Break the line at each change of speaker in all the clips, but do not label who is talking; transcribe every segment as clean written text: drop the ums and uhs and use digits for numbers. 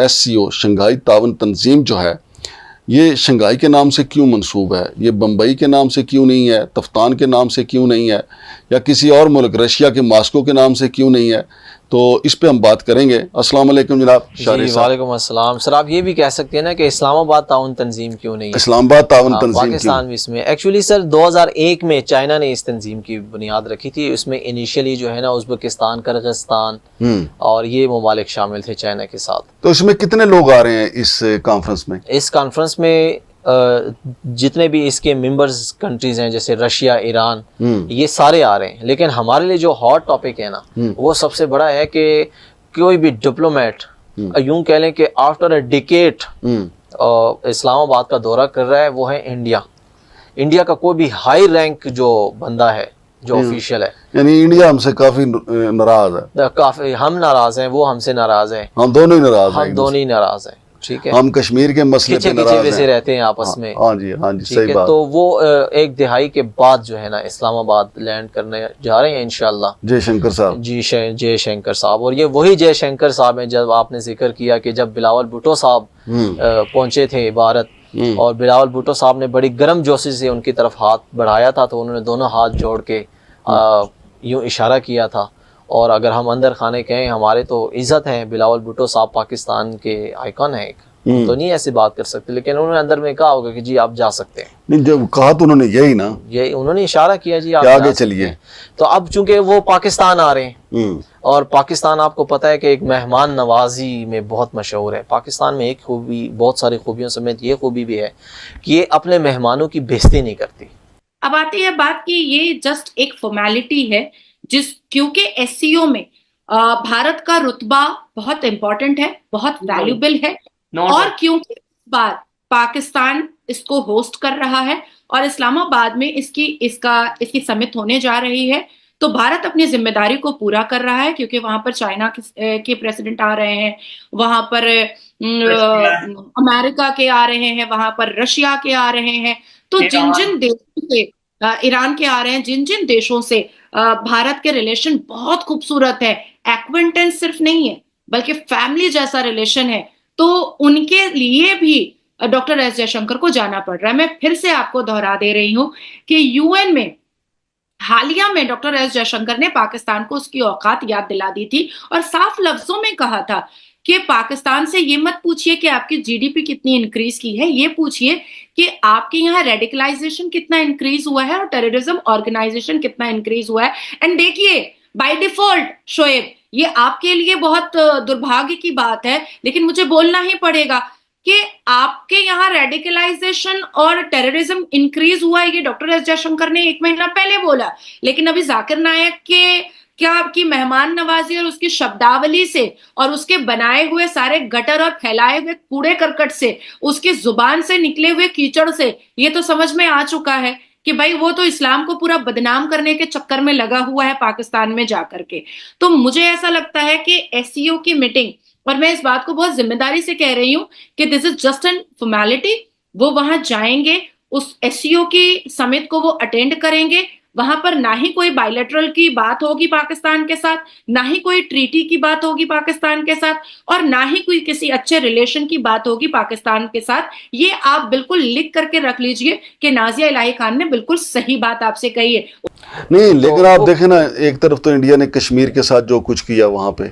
SCO Shanghai तावन तंजीम जो है, ये शंघाई के नाम से क्यों मंसूब है? ये बम्बई के नाम से क्यों नहीं है? तफ्तान के नाम से क्यों नहीं है? या किसी और मुल्क रशिया के मॉस्को के नाम से क्यों नहीं है? तो इस पे हम बात करेंगे। अस्सलाम वालेकुम जनाब।
वालेकुम अस्सलाम। सर आप ये भी कह सकते हैं ना कि इस्लामाबाद ताउन तंजीम क्यों नहीं है?
इस्लामाबाद ताउन तंजीम
पाकिस्तान भी इसमें एक्चुअली सर 2001 में चाइना ने इस तंजीम की बुनियाद रखी थी। उसमें इनिशियली जो है ना उज़्बेकिस्तान, किर्गिस्तान और ये ममालिक शामिल थे चाइना के साथ।
तो इसमें कितने लोग आ रहे हैं इस कॉन्फ्रेंस में?
इस कॉन्फ्रेंस में जितने भी इसके मेंबर्स कंट्रीज हैं जैसे रशिया, ईरान, ये सारे आ रहे हैं। लेकिन हमारे लिए जो हॉट टॉपिक है ना वो सबसे बड़ा है कि कोई भी डिप्लोमेट यूं कह लें कि आफ्टर अ डिकेड इस्लामाबाद का दौरा कर रहा है, वो है इंडिया। इंडिया का कोई भी हाई रैंक जो बंदा है, जो ऑफिशियल है,
यानी इंडिया हमसे काफी नाराज है।
काफी हम नाराज हैं, वो हमसे नाराज है,
हम दोनों ही नाराज हैं।
हम दोनों ही नाराज हैं। ठीक है,
हम कश्मीर के मसले पे नाराज हैं,
रहते हैं आपस में।
हाँ जी सही बात।
तो वो एक दिहाई के बाद जो है ना इस्लामाबाद लैंड करने जा रहे हैं इंशाल्लाह।
जयशंकर साहब
जी, जयशंकर साहब। और ये वही जयशंकर साहब हैं जब आपने जिक्र किया कि जब बिलावल भुट्टो साहब पहुंचे थे भारत, और बिलावल भुट्टो साहब ने बड़ी गर्म जोशी से उनकी तरफ हाथ बढ़ाया था, तो उन्होंने दोनों हाथ जोड़ के यूं इशारा किया था। और अगर हम अंदर खाने कहें, हमारे तो इज्जत है, बिलावल भुट्टो साहब पाकिस्तान के आइकॉन है, तो नहीं ऐसी बात कर सकते। लेकिन उन्होंने अंदर में कहा होगा कि जी आप जा सकते हैं।
नहीं, जब कहा तो उन्होंने यही ना,
यही उन्होंने इशारा किया जी आप
आगे चलिए।
तो अब चूंकि वो पाकिस्तान आ रहे हैं, और पाकिस्तान आपको पता है कि एक मेहमान नवाजी में बहुत मशहूर है। पाकिस्तान में एक खूबी, बहुत सारी खूबियों समेत ये खूबी भी है कि ये अपने मेहमानों की बेइज्जती नहीं करती।
अब आती है बात कि ये जस्ट एक फॉर्मेलिटी है, क्योंकि SCO में भारत का रुतबा बहुत इंपॉर्टेंट है, बहुत वैल्यूबल है, और क्योंकि इस बार पाकिस्तान इसको होस्ट कर रहा है और इस्लामाबाद में इसकी समिट होने जा रही है, तो भारत अपनी जिम्मेदारी को पूरा कर रहा है। क्योंकि वहां पर चाइना के प्रेसिडेंट आ रहे हैं, वहां पर अमेरिका के आ रहे हैं, वहां पर रशिया के आ रहे हैं, तो जिन जिन देशों से, ईरान के आ रहे हैं, जिन जिन देशों से भारत के रिलेशन बहुत खूबसूरत है, एक्वेंटेंस सिर्फ नहीं है बल्कि फैमिली जैसा रिलेशन है, तो उनके लिए भी डॉक्टर एस जयशंकर को जाना पड़ रहा है। मैं फिर से आपको दोहरा दे रही हूं कि UN में हालिया में डॉक्टर एस जयशंकर ने पाकिस्तान को उसकी औकात याद दिला दी थी, और साफ लफ्जों में कहा था कि पाकिस्तान से ये मत पूछिए कि आपकी GDP कितनी इंक्रीज की है, ये पूछिए कि आपके यहाँ रेडिकलाइजेशन कितना इंक्रीज हुआ है और टेररिज्म ऑर्गेनाइजेशन कितना इंक्रीज हुआ है। एंड देखिए, बाय डिफॉल्ट शोएब, ये आपके लिए बहुत दुर्भाग्य की बात है, लेकिन मुझे बोलना ही पड़ेगा कि आपके यहाँ रेडिकलाइजेशन और टेररिज्म इंक्रीज हुआ है, ये डॉक्टर एस जयशंकर ने 1 महीना पहले बोला। लेकिन अभी जाकिर नायक के क्या आपकी मेहमान नवाजी और उसकी शब्दावली से और उसके बनाए हुए सारे गटर और फैलाए हुए कूड़े करकट से, उसकी जुबान से निकले हुए कीचड़ से ये तो समझ में आ चुका है कि भाई वो तो इस्लाम को पूरा बदनाम करने के चक्कर में लगा हुआ है पाकिस्तान में जाकर के। तो मुझे ऐसा लगता है कि SCO की मीटिंग, और मैं इस बात को बहुत जिम्मेदारी से कह रही हूं कि this is just an formality, वो वहां जाएंगे, उस SCO की समिट को वो अटेंड करेंगे। वहां पर ना ही कोई बायलैटरल की बात होगी पाकिस्तान के साथ, ना ही कोई ट्रीटी की बात होगी पाकिस्तान के साथ, और ना ही कोई किसी अच्छे रिलेशन की बात होगी पाकिस्तान के साथ। ये आप बिल्कुल लिख करके रख लीजिए कि नाजिया इलाही खान ने बिल्कुल सही बात आपसे कही है।
नहीं, लेकिन आप देखें ना, एक तरफ तो इंडिया ने कश्मीर के साथ जो कुछ किया वहां पे,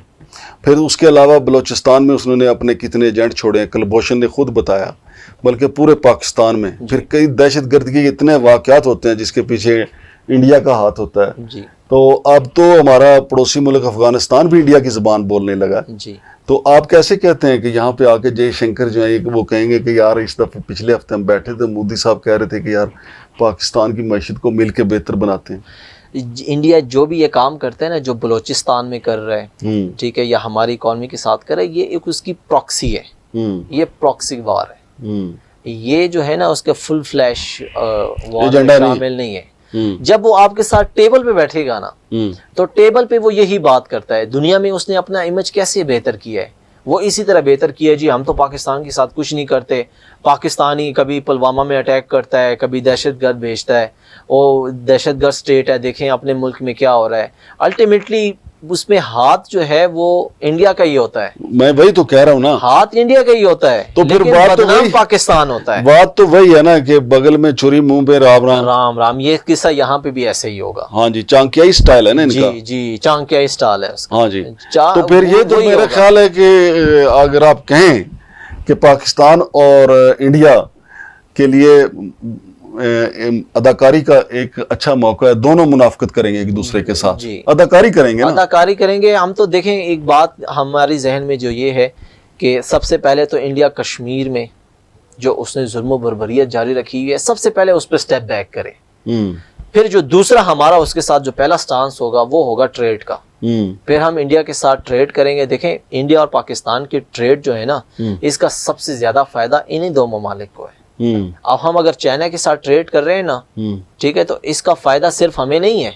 फिर उसके अलावा बलोचिस्तान में उसने अपने कितने एजेंट छोड़े हैं, कुलभूषण ने खुद बताया, बल्कि पूरे पाकिस्तान में फिर कई दहशतगर्दी के इतने वाकयात होते हैं जिसके पीछे इंडिया का हाथ होता है जी। तो अब तो हमारा पड़ोसी मुल्क अफगानिस्तान भी इंडिया की ज़बान बोलने लगा जी। तो आप कैसे कहते हैं कि यहाँ पे आके जयशंकर जो है वो कहेंगे कि यार इस दफ़े पिछले हफ्ते हम बैठे थे, मोदी साहब कह रहे थे कि यार पाकिस्तान की मईशत को मिल के बेहतर बनाते हैं।
इंडिया जो भी ये काम करते हैं ना, जो बलोचिस्तान में कर रहे हैं, ठीक है, या हमारी इकॉनमी के साथ कर रहे हैं, ये एक उसकी प्रॉक्सी है, ये प्रॉक्सी वार है। ये जो है ना उसके फुल फ्लैश वॉर में शामिल नहीं है। जब वो आपके साथ टेबल पे बैठेगा ना, तो टेबल पे वो यही बात करता है, दुनिया में उसने अपना इमेज कैसे बेहतर किया है, वो इसी तरह बेहतर किया है जी। हम तो पाकिस्तान के साथ कुछ नहीं करते, पाकिस्तानी कभी पुलवामा में अटैक करता है, कभी दहशतगर्द भेजता है, वो दहशतगर्द स्टेट है, देखें अपने मुल्क में क्या हो रहा है। अल्टीमेटली उसमें हाथ जो है वो इंडिया का ही होता है।
मैं वही तो कह रहा हूँ ना,
हाथ इंडिया का ही होता है,
तो फिर
लेकिन
बात तो
बदनाम
वही,
पाकिस्तान होता है।
बात तो वही है ना कि बगल में छुरी मुंह पे राम राम।
राम राम, ये किस्सा यहाँ पे भी ऐसे ही होगा।
हाँ जी, चाणक्याई स्टाइल है ना इनका।
जी जी, चाणक्याई स्टाइल है उसका।
हाँ जी, तो फिर ये तो
वही
मेरा
होगा।
ख्याल है कि अगर आप कहें कि पाकिस्तान और इंडिया के लिए अदाकारी का एक अच्छा मौका है, दोनों मुनाफकत करेंगे एक दूसरे के साथ,
जी।
अदाकारी करेंगे ना।
अदाकारी करेंगे हम। तो देखें, एक बात हमारी जहन में जो ये है कि सबसे पहले तो इंडिया कश्मीर में जो उसने जुल्म बर्बरियत जारी रखी हुई है, सबसे पहले उस पर स्टेप बैक करे। फिर जो दूसरा हमारा उसके साथ जो पहला स्टांस होगा वो होगा ट्रेड का। फिर हम इंडिया के साथ ट्रेड करेंगे। देखें, इंडिया और पाकिस्तान की ट्रेड जो है ना, इसका सबसे ज्यादा फायदा इन्हीं दो ममालिक को है। अब हम अगर चाइना के साथ ट्रेड कर रहे हैं ना, ठीक है, तो इसका फायदा सिर्फ हमें नहीं है,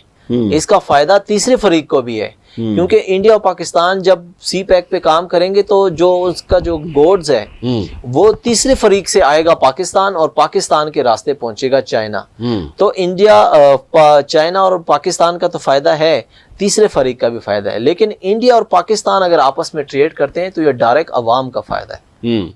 इसका फायदा तीसरे फरीक को भी है। क्योंकि इंडिया और पाकिस्तान जब सी पैक पे काम करेंगे तो जो उसका जो गोड्स है वो तीसरे फरीक से आएगा पाकिस्तान, और पाकिस्तान के रास्ते पहुंचेगा चाइना। तो इंडिया, चाइना और पाकिस्तान का तो फायदा है, तीसरे फरीक का भी फायदा है। लेकिन इंडिया और पाकिस्तान अगर आपस में ट्रेड करते हैं तो ये डायरेक्ट अवाम का फायदा है।